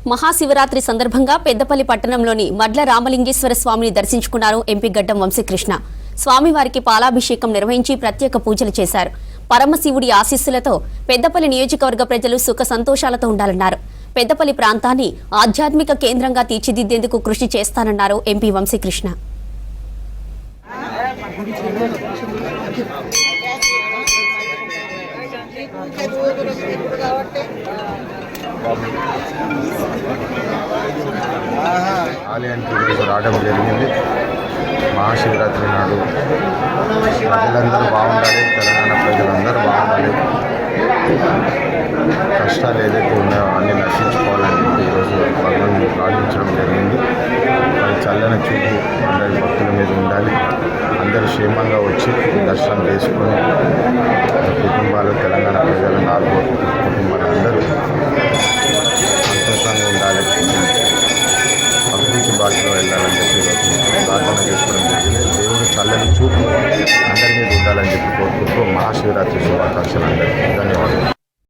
మహాశివరాత్రి సందర్భంగా పెద్దపల్లి పట్టణంలోని మడ్ల రామలింగేశ్వర స్వామిని దర్శించుకున్నారు ఎంపీ గడ్డం వంశీకృష్ణ. స్వామివారికి పాలాభిషేకం నిర్వహించి ప్రత్యేక పూజలు చేశారు. పరమశివుడి ఆశీస్సులతో పెద్దపల్లి నియోజకవర్గ ప్రజలు సుఖ సంతోషాలతో ఉండాలన్నారు. పెద్దపల్లి ప్రాంతాన్ని ఆధ్యాత్మిక కేంద్రంగా తీర్చిదిద్దేందుకు కృషి చేస్తానన్నారు ఎంపీ వంశీకృష్ణ. ఆలయానికి ఈరోజు రావడం జరిగింది. మహాశివరాత్రి నాడు ప్రజలందరూ బాగుండాలి, తెలంగాణ ప్రజలందరూ బాగుండాలి, కష్టాలు ఏదైతే ఉన్నాయో అన్నీ నశించుకోవాలని చెప్పి ఈరోజు భగవాన్ని ప్రార్థించడం జరిగింది. మరి చల్లని చూపు అందరి భక్తుల మీద ఉండాలి. అందరూ క్షేమంగా వచ్చి దర్శనం చేసుకొని కుటుంబాలు, తెలంగాణ ప్రజలు 4 కుటుంబాలు అందరూ సంతోషంగా ఉండాలి, అభివృద్ధి బాటలో వెళ్ళాలని చెప్పి ఈరోజు ప్రార్థన చేసుకోవడం జరిగింది. దేవుడు చల్లని చూపు అందరి మీద ఉండాలని చెప్పి కోరుకుంటూ మహాశివరాత్రి శుభాకాంక్షలు అందరికీ ధన్యవాదాలు.